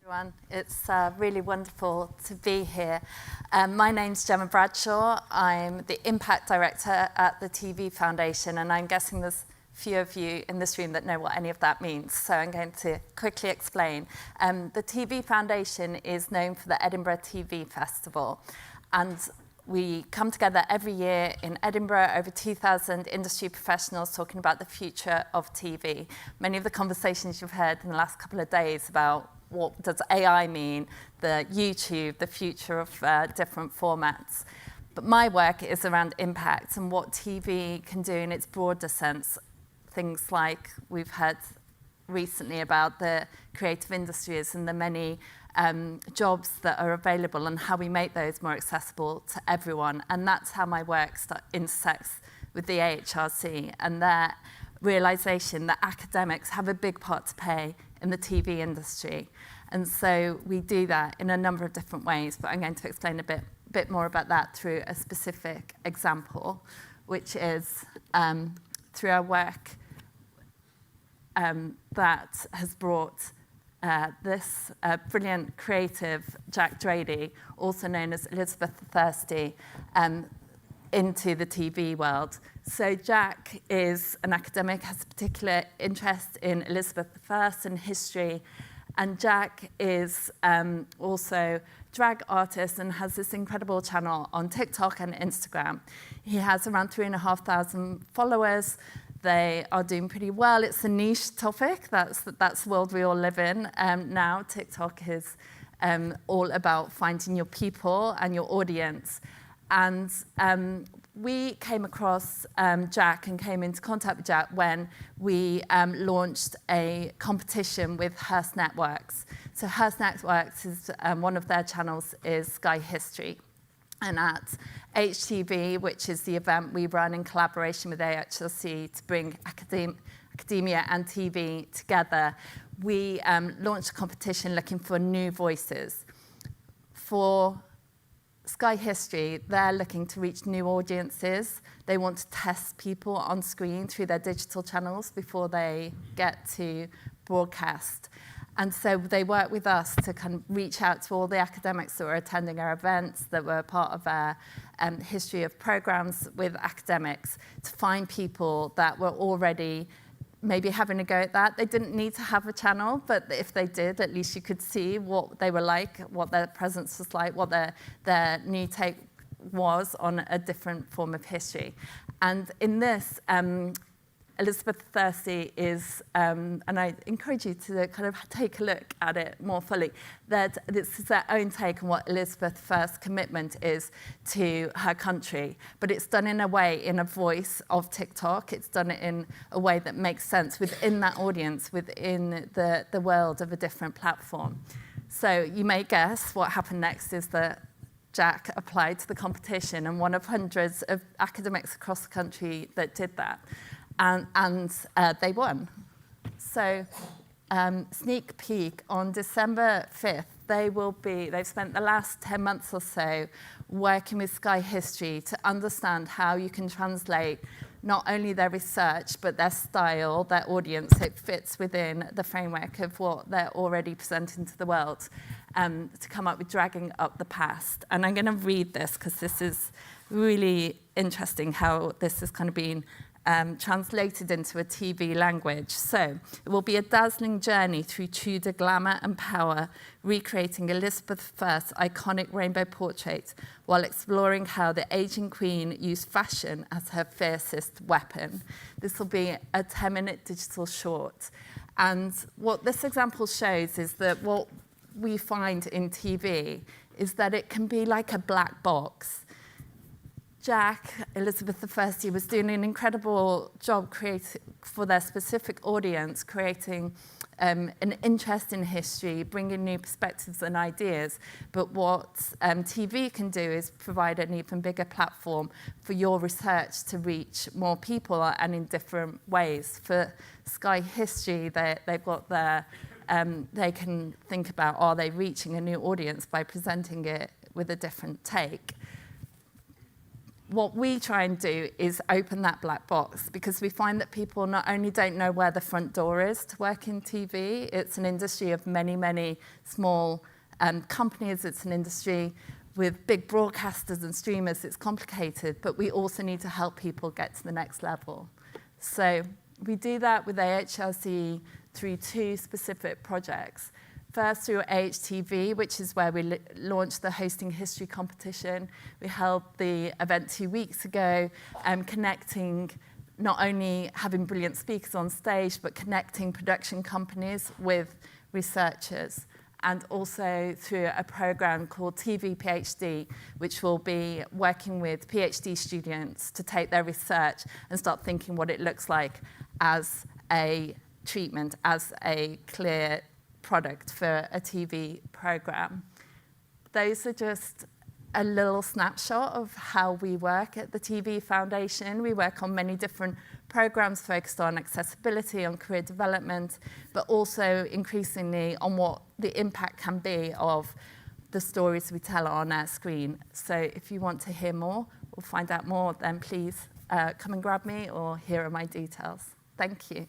Everyone, it's really wonderful to be here. My name's Gemma Bradshaw. I'm the Impact Director at the TV Foundation, and I'm guessing there's a few of you in this room that know what any of that means, so I'm going to quickly explain. The TV Foundation is known for the Edinburgh TV Festival, and we come together every year in Edinburgh, over 2,000 industry professionals talking about the future of TV. Many of the conversations you've heard in the last couple of days about what does AI mean, the YouTube, the future of different formats. But my work is around impact and what TV can do in its broader sense. Things like we've heard recently about the creative industries and the many jobs that are available and how we make those more accessible to everyone. And that's how my work intersects with the AHRC and their realization that academics have a big part to play in the TV industry. And so we do that in a number of different ways, but I'm going to explain a bit more about that through a specific example, which is through our work that has brought this brilliant creative Jack Drady, also known as Elizabeth the Thirsty, into the TV world. So Jack is an academic, has a particular interest in Elizabeth I and history, and Jack is also drag artist and has this incredible channel on TikTok and Instagram. He has around 3,500 followers. They are doing pretty well. It's a niche topic. That's the world we all live in now. TikTok is all about finding your people and your audience. And we came across Jack and came into contact with Jack when we launched a competition with Hearst Networks. So Hearst Networks is one of their channels is Sky History. And at HTV, which is the event we run in collaboration with AHRC to bring academia and TV together, we launched a competition looking for new voices. For Sky History, they're looking to reach new audiences. They want to test people on screen through their digital channels before they get to broadcast. And so they work with us to kind of reach out to all the academics that were attending our events, that were part of our history of programs with academics, to find people that were already maybe having a go at that. They didn't need to have a channel, but if they did, at least you could see what they were like, what their presence was like, what their new take was on a different form of history. And in this, Elizabeth the Thirsty is, and I encourage you to kind of take a look at it more fully, that this is their own take on what Elizabeth I's commitment is to her country. But it's done in a way, in a voice of TikTok. It's done it in a way that makes sense within that audience, within the world of a different platform. So you may guess what happened next is that Jack applied to the competition and one of hundreds of academics across the country that did that. And they won. So sneak peek, on December 5th, they've spent the last 10 months or so working with Sky History to understand how you can translate not only their research, but their style, their audience. It fits within the framework of what they're already presenting to the world, to come up with Dragging Up the Past. And I'm going to read this because this is really interesting how this has kind of been translated into a TV language. So it will be a dazzling journey through Tudor glamour and power, recreating Elizabeth I's iconic rainbow portrait while exploring how the aging queen used fashion as her fiercest weapon. This will be a 10-minute digital short. And what this example shows is that what we find in TV is that it can be like a black box. Jack, Elizabeth I, was doing an incredible job for their specific audience, creating an interest in history, bringing new perspectives and ideas. But what TV can do is provide an even bigger platform for your research to reach more people and in different ways. For Sky History, they've got their, they can think about, are they reaching a new audience by presenting it with a different take? what we try and do is open that black box, because we find that people not only don't know where the front door is to work in TV, it's an industry of many, many small companies, it's an industry with big broadcasters and streamers, it's complicated, but we also need to help people get to the next level. So we do that with AHRC through 2 specific projects. First, through AHTV, which is where we launched the Hosting History competition. We held the event 2 weeks ago, connecting, not only having brilliant speakers on stage, but connecting production companies with researchers. And also through a program called TV PhD, which will be working with PhD students to take their research and start thinking what it looks like as a treatment, as a clear product for a TV program. Those are just a little snapshot of how we work at the TV Foundation. We work on many different programs focused on accessibility, on career development, but also increasingly on what the impact can be of the stories we tell on our screen. So if you want to hear more or find out more, then please come and grab me, or here are my details. Thank you.